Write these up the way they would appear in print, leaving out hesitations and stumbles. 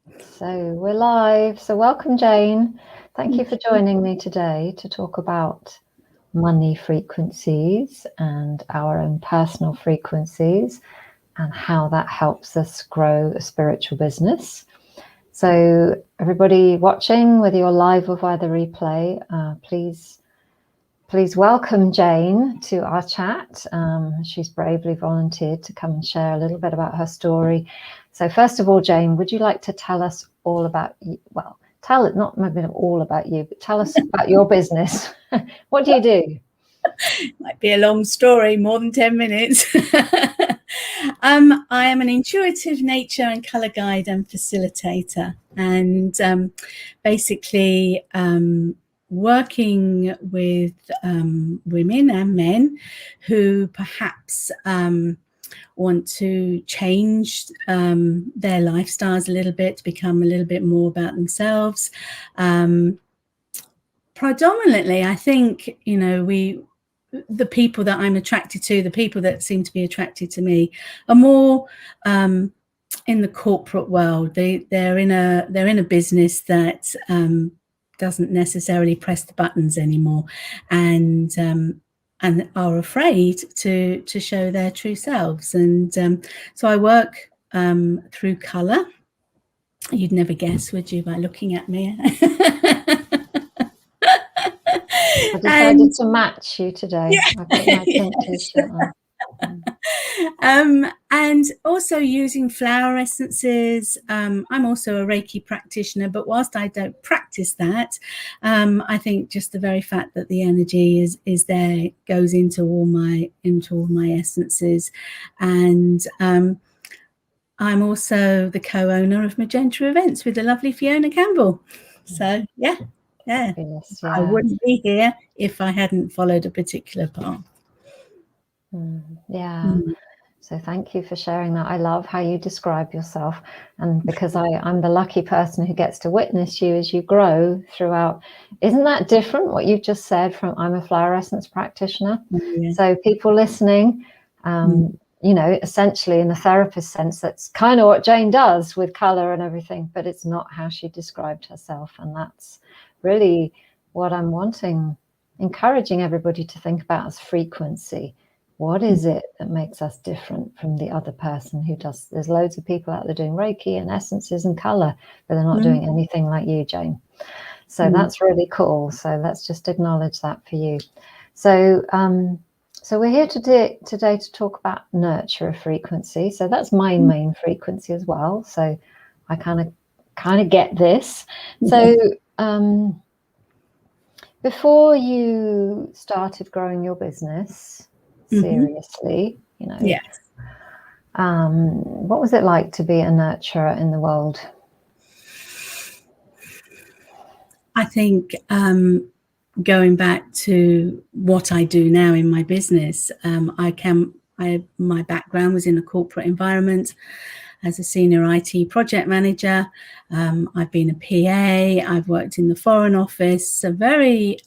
So we're live. So welcome, Jane. Thank you for joining me today to talk about money frequencies and our own personal frequencies and how that helps us grow a spiritual business. So everybody watching, whether you're live or via the replay, please welcome Jane to our chat. She's bravely volunteered to come and share a little bit about her story. So first of all, Jane, would you like to tell us all about you? Well, tell it, not maybe all about you, but tell us about your business. What do you do? Might be a long story, more than 10 minutes. I am an intuitive nature and colour guide and facilitator, and basically working with women and men who perhaps want to change their lifestyles a little bit, to become a little bit more about themselves. Predominantly, I think, the people that I'm attracted to, the people that seem to be attracted to me, are more in the corporate world. They're in a business that doesn't necessarily press the buttons anymore, and are afraid to show their true selves. And so I work through colour. You'd never guess, would you, by looking at me? I decided to match you today. Yeah. I've got my pink t-shirt on. And also using flower essences. I'm also a Reiki practitioner, but whilst I don't practice that, I think just the very fact that the energy is there goes into all my essences. And I'm also the co-owner of Magenta Events with the lovely Fiona Campbell. So yeah. Fabulous, yeah. I wouldn't be here if I hadn't followed a particular path. So thank you for sharing that. I love how you describe yourself, and because I'm the lucky person who gets to witness you as you grow throughout. Isn't that different, what you've just said, from I'm a flower essence practitioner? Yeah. So people listening, essentially in the therapist sense, that's kind of what Jane does with color and everything, but it's not how she described herself. And that's really what I'm encouraging everybody to think about as frequency. What is it that makes us different from the other person who does? There's loads of people out there doing Reiki and essences and color, but they're not doing anything like you, Jane. So that's really cool. So let's just acknowledge that for you. So so we're here today to talk about nurture frequency. So that's my main frequency as well. So I kind of get this. So before you started growing your business seriously, yes, what was it like to be a nurturer in the world? I think going back to what I do now in my business, my background was in a corporate environment as a senior IT project manager. I've been a PA. I've worked in the Foreign Office. So very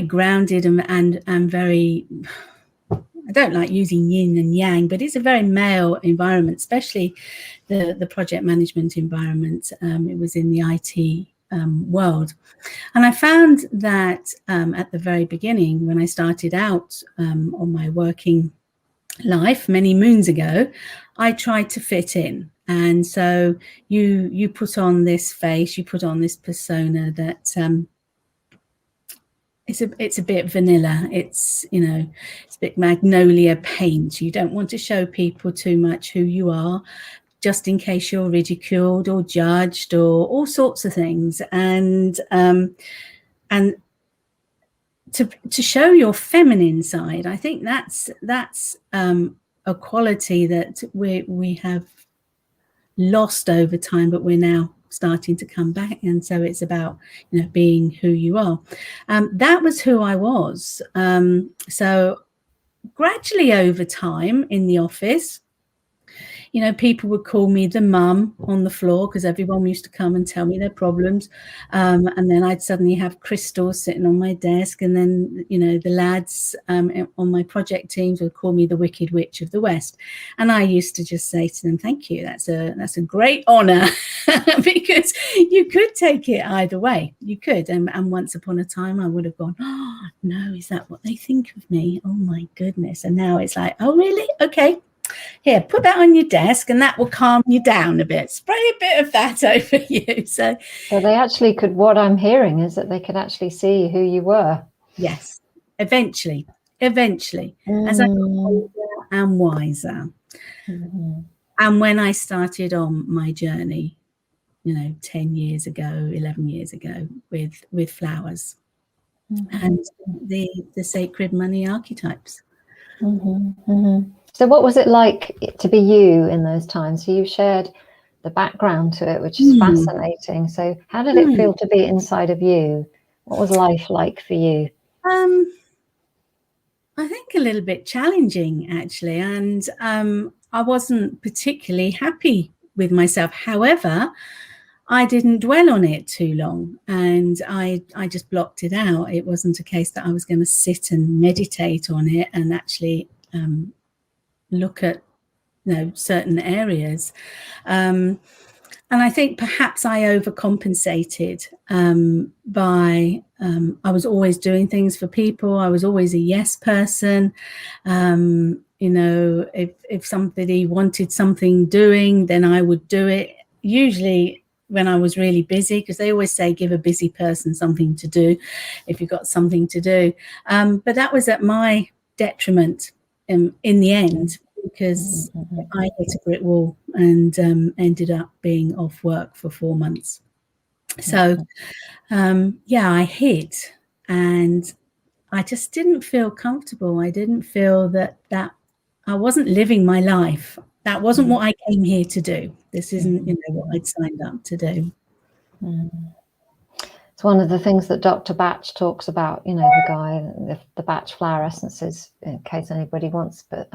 grounded and very. I don't like using yin and yang, but it's a very male environment, especially the project management environment. It was in the IT world. And I found that at the very beginning, when I started out on my working life many moons ago, I tried to fit in. And so you put on this face, you put on this persona that it's a bit vanilla. It's it's a bit magnolia paint. You don't want to show people too much who you are, just in case you're ridiculed or judged or all sorts of things. And to show your feminine side, I think that's a quality that we have lost over time, but we're now starting to come back. And so it's about being who you are. That was who I was. So gradually over time in the office, you know, people would call me the mum on the floor because everyone used to come and tell me their problems. And then I'd suddenly have Crystal sitting on my desk. And then, you know, the lads on my project teams would call me the Wicked Witch of the West. And I used to just say to them, thank you. That's a great honour because you could take it either way. You could. And once upon a time, I would have gone, oh, no, is that what they think of me? Oh, my goodness. And now it's like, oh, really? Okay. Here, put that on your desk and that will calm you down a bit. Spray a bit of that over you. So they actually could, what I'm hearing is that they could actually see who you were. Yes, eventually, as I got older and wiser. Mm-hmm. And when I started on my journey, you know, 10 years ago, 11 years ago with flowers and the sacred money archetypes. So what was it like to be you in those times? So you shared the background to it, which is fascinating. So how did it feel to be inside of you? What was life like for you? I think a little bit challenging, actually. And I wasn't particularly happy with myself. However, I didn't dwell on it too long and I just blocked it out. It wasn't a case that I was going to sit and meditate on it and actually look at, you know, certain areas. And I think perhaps I overcompensated by I was always doing things for people. I was always a yes person. You know, if somebody wanted something doing, then I would do it. Usually when I was really busy, because they always say give a busy person something to do if you've got something to do. But that was at my detriment in the end, because I hit a brick wall and ended up being off work for 4 months. So yeah, I hid and I just didn't feel comfortable. I didn't feel that I wasn't living my life. That wasn't what I came here to do. This isn't, you know, what I'd signed up to do. It's one of the things that Dr. Batch talks about, you know, the guy, the Batch flower essences, in case anybody wants to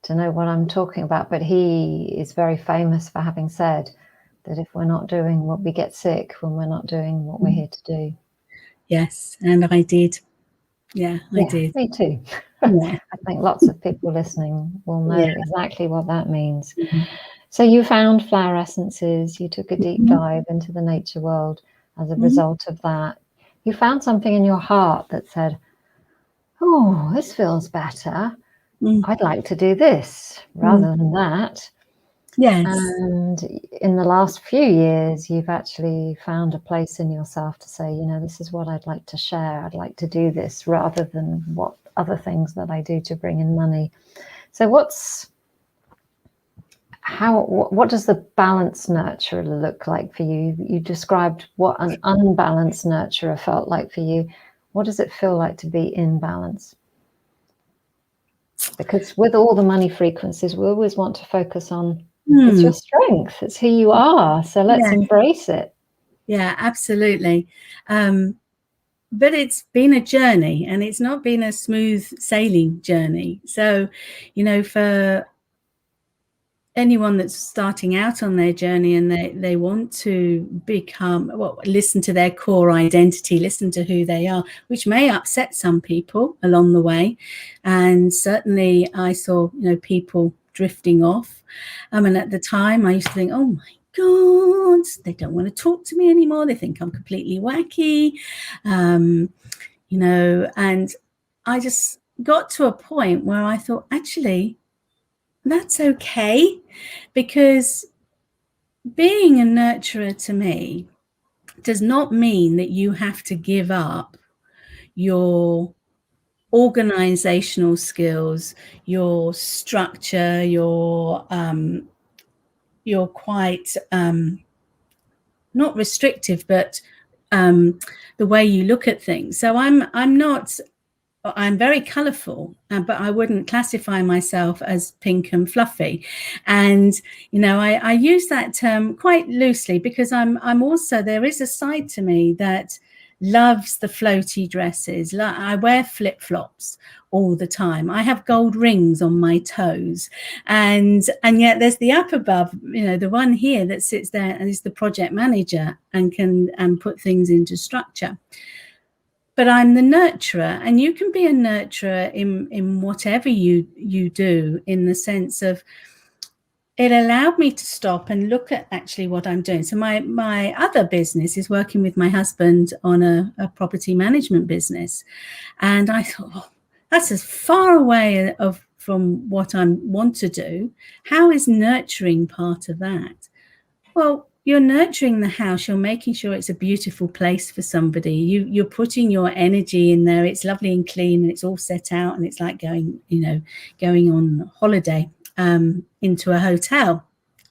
know what I'm talking about. But he is very famous for having said that if we're not doing what we get sick, when we're not doing what we're here to do. Yes, and I did. Yeah, I did. Me too. Yeah. I think lots of people listening will know exactly what that means. So you found flower essences, you took a deep dive into the nature world as a result of that. You found something in your heart that said, oh, this feels better. I'd like to do this rather than that. Yes. And in the last few years, you've actually found a place in yourself to say, you know, this is what I'd like to share. I'd like to do this rather than what other things that I do to bring in money. So what does the balanced nurturer look like for you? You described what an unbalanced nurturer felt like for you. What does it feel like to be in balance? Because with all the money frequencies, we always want to focus on it's your strength, it's who you are. So let's embrace it. Yeah, absolutely. But it's been a journey and it's not been a smooth sailing journey. So, you know, for anyone that's starting out on their journey and they want to listen to their core identity, listen to who they are, which may upset some people along the way. And certainly I saw, you know, people drifting off. And at the time I used to think, oh my God, they don't want to talk to me anymore. They think I'm completely wacky, you know, and I just got to a point where I thought, actually, that's okay, because being a nurturer to me does not mean that you have to give up your organizational skills, your structure, you're quite not restrictive, but the way you look at things. So I'm very colourful, but I wouldn't classify myself as pink and fluffy. And, you know, I use that term quite loosely because I'm also, there is a side to me that loves the floaty dresses. I wear flip-flops all the time. I have gold rings on my toes, and yet there's the up above, you know, the one here that sits there and is the project manager and can put things into structure. But I'm the nurturer, and you can be a nurturer in whatever you do, in the sense of, it allowed me to stop and look at actually what I'm doing. So my other business is working with my husband on a property management business. And I thought, oh, that's as far away from what I want to do. How is nurturing part of that? Well, you're nurturing the house. You're making sure it's a beautiful place for somebody. You're putting your energy in there. It's lovely and clean, and it's all set out, and it's like going on holiday into a hotel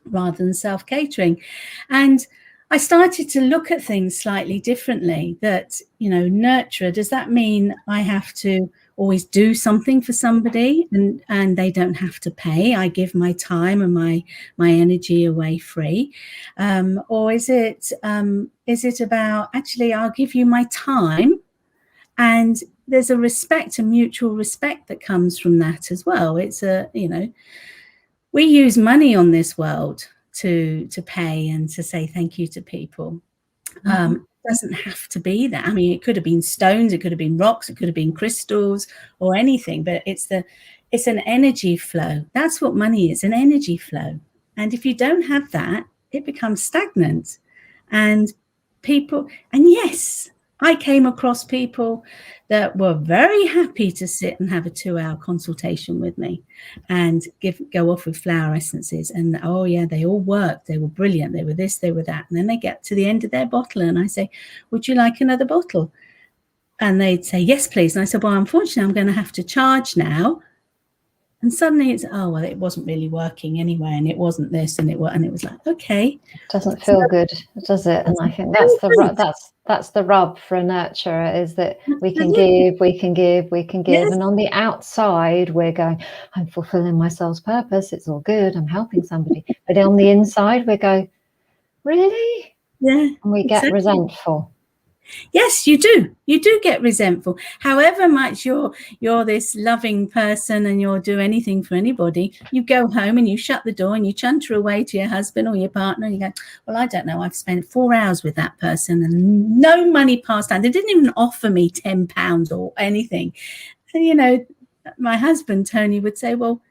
rather than self-catering. And I started to look at things slightly differently. That, you know, nurturer, does that mean I have to always do something for somebody and they don't have to pay? I give my time and my energy away free, or is it about, actually, I'll give you my time, and there's a respect, a mutual respect that comes from that as well. It's we use money on this world to pay and to say thank you to people. It doesn't have to be that. I mean, it could have been stones, it could have been rocks, it could have been crystals or anything, but it's an energy flow. That's what money is, an energy flow. And if you don't have that, it becomes stagnant. And yes, I came across people that were very happy to sit and have a 2-hour consultation with me and go off with flower essences. And, oh yeah, they all worked. They were brilliant. They were this, they were that. And then they get to the end of their bottle and I say, would you like another bottle? And they'd say, yes, please. And I said, well, unfortunately, I'm going to have to charge now. And suddenly it's, oh, well, it wasn't really working anyway, and it wasn't this, and it was like, okay. Doesn't feel good, does it? And I think that's the rub for a nurturer, is that we can give, we can give, we can give. Yes. And on the outside, we're going, I'm fulfilling my soul's purpose. It's all good. I'm helping somebody. But on the inside, we go, really? Yeah. And we get resentful. Yes, you do. You do get resentful. However much you're this loving person and you'll do anything for anybody, you go home and you shut the door and you chunter away to your husband or your partner and you go, well, I don't know, I've spent 4 hours with that person and no money passed down. They didn't even offer me £10 or anything. And, you know, my husband, Tony, would say, well,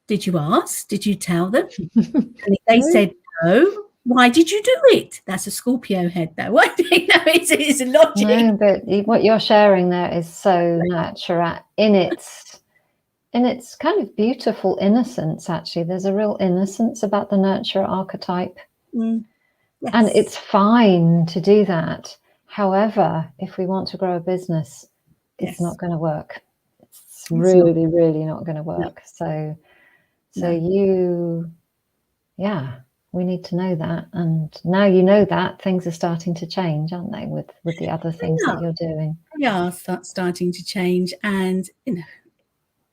did you ask? Did you tell them? And if they said no, why did you do it? That's a Scorpio head, though. Why do you know it's logic? No, but what you're sharing there is so natural in its kind of beautiful innocence. Actually, there's a real innocence about the nurturer archetype, yes. And it's fine to do that. However, if we want to grow a business, it's not going to work. It's really, really not going to work. No. So we need to know that, and now you know that, things are starting to change, aren't they, with the other things that you're doing? They are starting to change, and you know,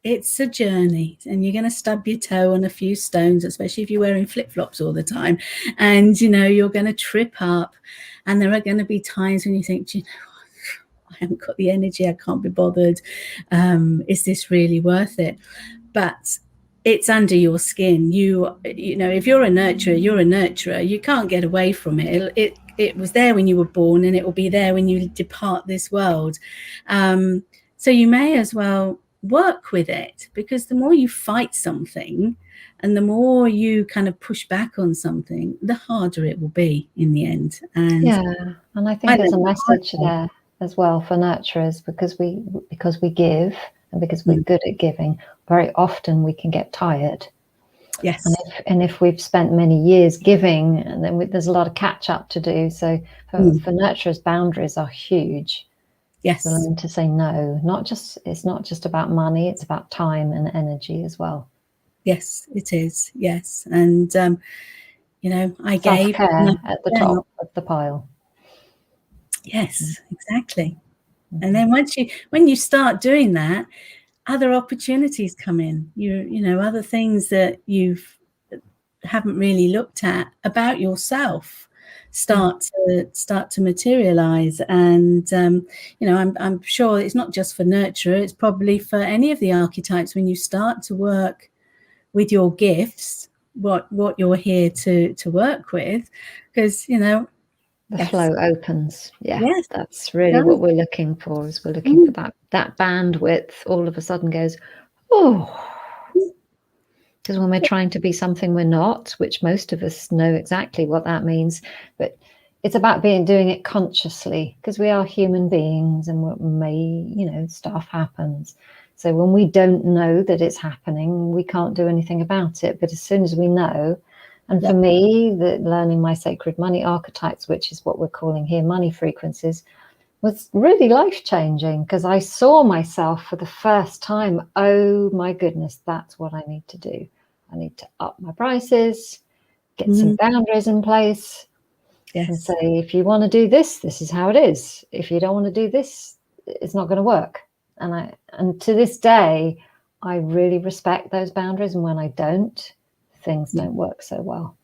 it's a journey, and you're going to stub your toe on a few stones, especially if you're wearing flip-flops all the time, and you know you're going to trip up, and there are going to be times when you think, you know, I haven't got the energy, I can't be bothered, is this really worth it? But it's under your skin. You know, if you're a nurturer, you're a nurturer. You can't get away from it. It was there when you were born, and it will be there when you depart this world. So you may as well work with it, because the more you fight something and the more you kind of push back on something, the harder it will be in the end. And I think there's a message there as well for nurturers, because we give. And because we're good at giving, very often we can get tired. Yes. And if we've spent many years giving, and then there's a lot of catch up to do. So for nurturers, boundaries are huge. Yes. Learning to say no. It's not just about money, it's about time and energy as well. Yes, it is. Yes. And you know, I gave at the top of the pile. Yes, exactly. And then when you start doing that, other opportunities come in. You know, other things that you haven't really looked at about yourself. start to materialize. And I'm sure it's not just for nurturer, it's probably for any of the archetypes. When you start to work with your gifts, what you're here to work with, because the yes. flow opens. Yes, that's really what we're looking for. Is we're looking for that bandwidth all of a sudden goes, oh. Because when we're trying to be something we're not, which most of us know exactly what that means, but it's about doing it consciously, because we are human beings, and stuff happens. So when we don't know that it's happening, we can't do anything about it. But as soon as we know, and for me, learning my sacred money archetypes, which is what we're calling here money frequencies, was really life-changing, because I saw myself for the first time. Oh my goodness, that's what I need to do. I need to up my prices, get some boundaries in place, and say, if you want to do this, this is how it is. If you don't want to do this, it's not going to work. And to this day, I really respect those boundaries. And when I don't, things don't work so well.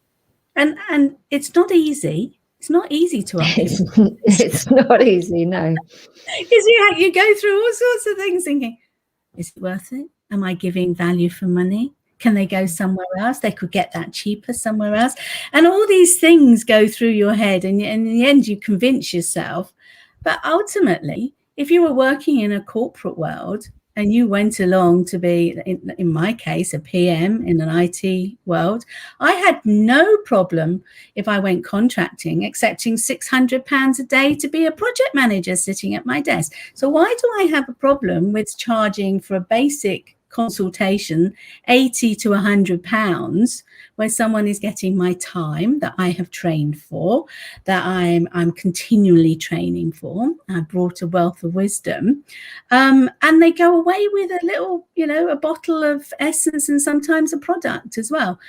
And it's not easy. It's not easy to up. It's not easy, no. Because you go through all sorts of things thinking, is it worth it? Am I giving value for money? Can they go somewhere else? They could get that cheaper somewhere else. And all these things go through your head, and in the end you convince yourself. But ultimately, if you were working in a corporate world and you went along to be, in my case, a PM in an IT world, I had no problem, if I went contracting, accepting £600 a day to be a project manager sitting at my desk. So why do I have a problem with charging for a basic consultation £80 to £100 where someone is getting my time that I have trained for, that I'm continually training for? I brought a wealth of wisdom, and they go away with a little, a bottle of essence and sometimes a product as well.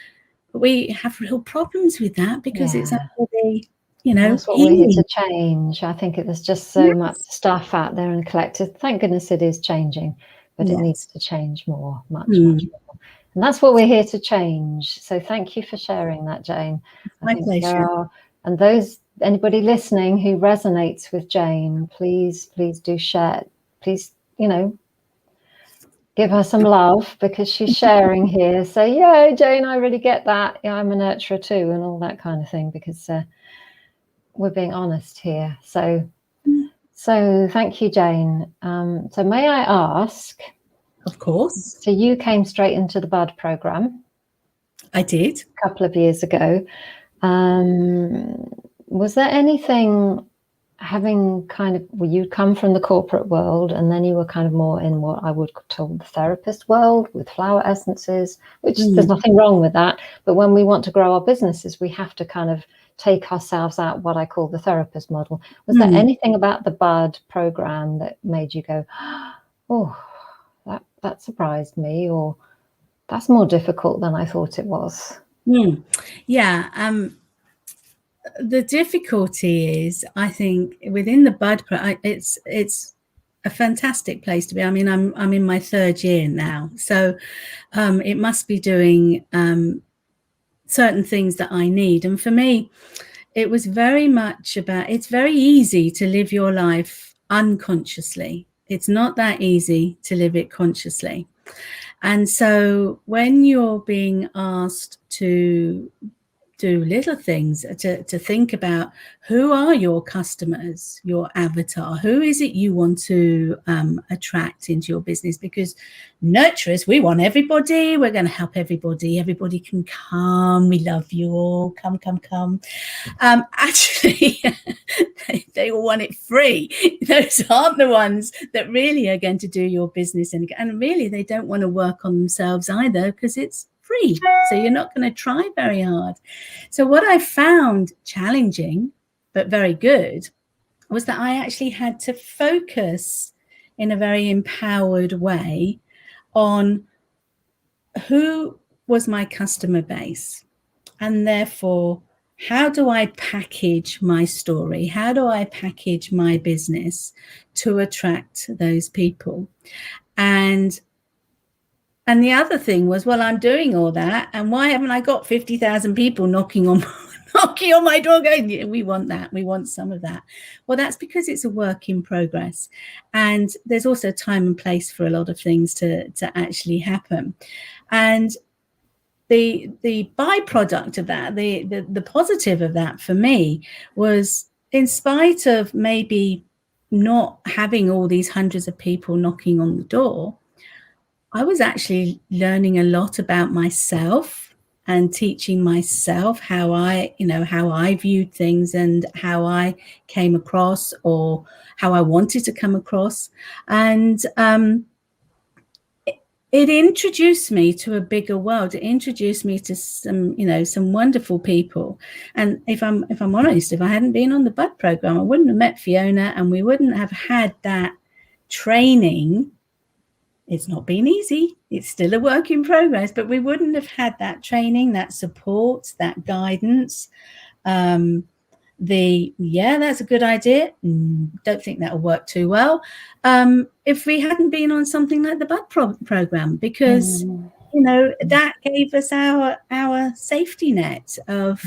But we have real problems with that, because it's actually, that's what we're here to change. I think there's just so much stuff out there in the collective. Thank goodness it is changing, but it needs to change more, much more. And that's what we're here to change. So thank you for sharing that, Jane. My pleasure. And anybody listening who resonates with Jane, please do share. Please, give her some love, because she's sharing here. Say, yeah, Jane, I really get that. Yeah, I'm a nurturer too, and all that kind of thing, because we're being honest here. So thank you, Jane. So may I ask? Of course. So you came straight into the Bud program. I did. A couple of years ago. Was there anything, having you come from the corporate world, and then you were kind of more in what I would call the therapist world with flower essences, which there's nothing wrong with that. But when we want to grow our businesses, we have to kind of take ourselves out what I call the therapist model. Was there anything about the Bud program that made you go, oh, that surprised me, or that's more difficult than I thought it was? Yeah. The difficulty is, I think, within the Bud, it's a fantastic place to be. I mean, I'm in my third year now, so it must be doing certain things that I need. And for me, it was very much about, it's very easy to live your life unconsciously. It's not that easy to live it consciously. And so when you're being asked to do little things, to think about who are your customers, your avatar, who is it you want to attract into your business? Because nurturers, we want everybody, we're going to help everybody can come, we love you all, come. Actually, they all want it free. Those aren't the ones that really are going to do your business, and really they don't want to work on themselves either, because it's free, so you're not going to try very hard. So what I found challenging but very good was that I actually had to focus in a very empowered way on who was my customer base, and therefore how do I package my story, how do I package my business to attract those people. And the other thing was, well, I'm doing all that, and why haven't I got 50,000 people knocking on knocking on my door going, yeah, we want that, we want some of that. Well, that's because it's a work in progress, and there's also time and place for a lot of things to actually happen. And the byproduct of that, the positive of that for me was, in spite of maybe not having all these hundreds of people knocking on the door, I was actually learning a lot about myself and teaching myself how I viewed things and how I came across, or how I wanted to come across. And it introduced me to a bigger world. It introduced me to some wonderful people. And if I'm honest, if I hadn't been on the BUD program, I wouldn't have met Fiona, and we wouldn't have had that training. It's not been easy. It's still a work in progress, but we wouldn't have had that training, that support, that guidance. That's a good idea. Don't think that'll work too well. If we hadn't been on something like the BUD program, because that gave us our safety net of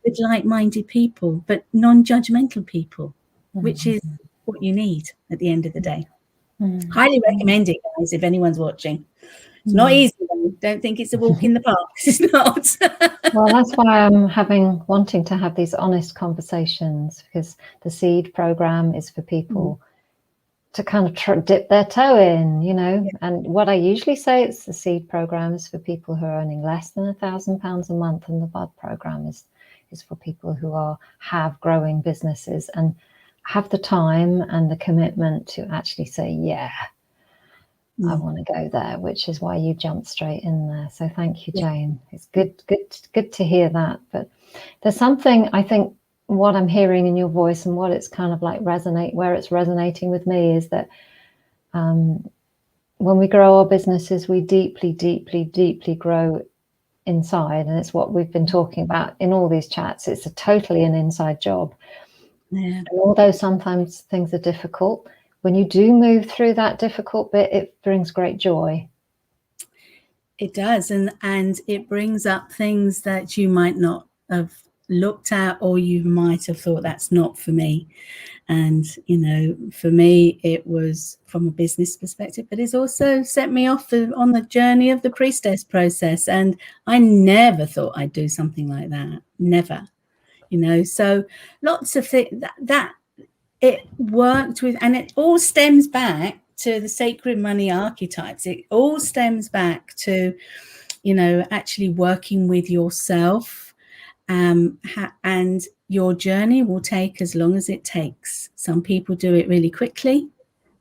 with like-minded people, but non-judgmental people, which is what you need at the end of the day. Highly recommend it, guys, if anyone's watching. It's not easy, though. Don't think it's a walk in the park. It's not. Well, that's why I'm wanting to have these honest conversations, because the SEED program is for people to kind of dip their toe in, And what I usually say is the SEED program is for people who are earning less than £1,000 a month, and the BUD program is for people who have growing businesses and have the time and the commitment to actually say, yeah, I want to go there, which is why you jumped straight in there. So thank you, Jane. It's good to hear that. But there's something, I think, what I'm hearing in your voice and what it's kind of like where it's resonating with me is that when we grow our businesses, we deeply, deeply, deeply grow inside. And it's what we've been talking about in all these chats. It's totally an inside job. Yeah. And although sometimes things are difficult, when you do move through that difficult bit, it brings great joy. It does. And it brings up things that you might not have looked at, or you might have thought that's not for me. And, for me, it was from a business perspective, but it's also set me off on the journey of the priestess process. And I never thought I'd do something like that. Never. So lots of things that it worked with, and it all stems back to the sacred money archetypes. It all stems back to, actually working with yourself, and your journey will take as long as it takes. Some people do it really quickly,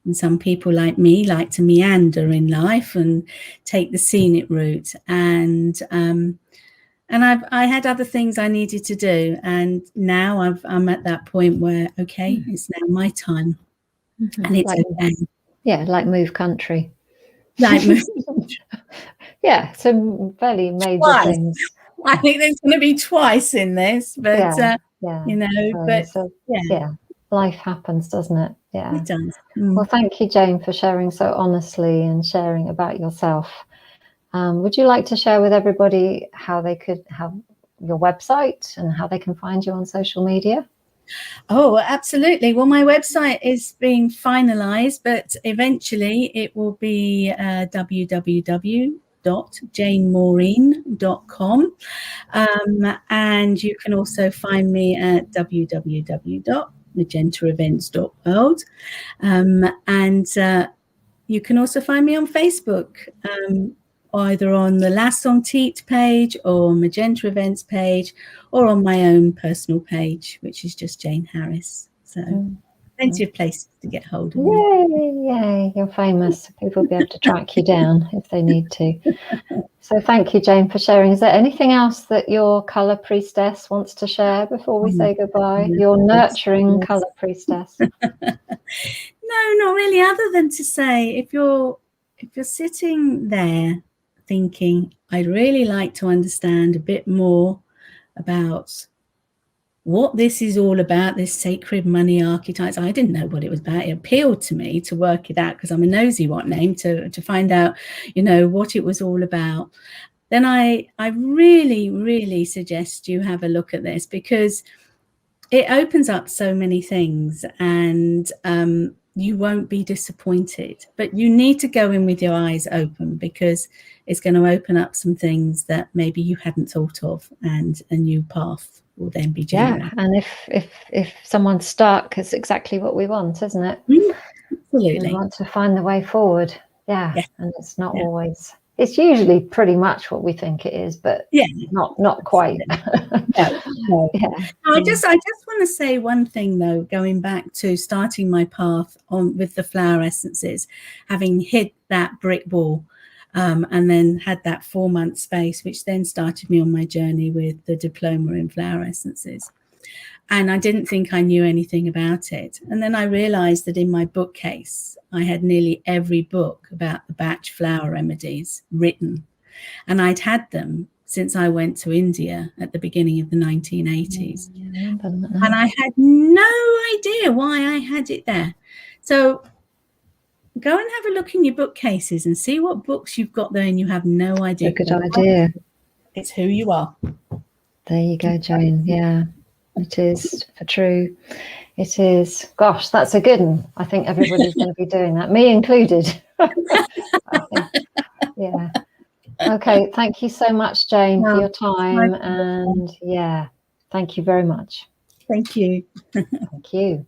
and some people, like me, like to meander in life and take the scenic route. And I had other things I needed to do, and now I'm at that point where it's now my time, and it's like move country, some fairly major things. I think there's going to be twice in this, but life happens, doesn't it? Yeah, it does. Well, thank you, Jane, for sharing so honestly and sharing about yourself. Would you like to share with everybody how they could have your website and how they can find you on social media? Oh, absolutely. Well, my website is being finalized, but eventually it will be www.janemaureen.com. And you can also find me at www.magentaevents.world. And you can also find me on Facebook, either on the Lass on Teat page or Magenta Events page, or on my own personal page, which is just Jane Harris. So plenty of places to get hold of me. Yay, you're famous. People will be able to track you down if they need to. So thank you, Jane, for sharing. Is there anything else that your colour priestess wants to share before we say goodbye? Your nurturing colour priestess. No, not really, other than to say, if you're sitting there thinking, I'd really like to understand a bit more about what this is all about, this sacred money archetypes. I didn't know what it was about. It appealed to me to work it out, because I'm a nosy name, to find out, what it was all about. then I really, really suggest you have a look at this, because it opens up so many things, and you won't be disappointed. But you need to go in with your eyes open, because it's going to open up some things that maybe you hadn't thought of, and a new path will then be generated. Yeah, and if someone's stuck, it's exactly what we want, isn't it? Absolutely. We want to find the way forward. Yeah, Yeah. and it's not Yeah. always. It's usually pretty much what we think it is, but Yeah, not quite. no. Yeah. I just want to say one thing though, going back to starting my path on with the flower essences, having hit that brick wall, and then had that 4-month space, which then started me on my journey with the diploma in flower essences. And I didn't think I knew anything about it. And then I realized that in my bookcase, I had nearly every book about the Bach flower remedies written. And I'd had them since I went to India at the beginning of the 1980s. And I had no idea why I had it there. So go and have a look in your bookcases and see what books you've got there and you have no idea. A good idea. It's who you are. There you go, Jane. Yeah, it is for true. It is. Gosh, that's a good one. I think everybody's going to be doing that, me included. Yeah. Okay. Thank you so much, Jane, for your time. And yeah, thank you very much. Thank you. Thank you.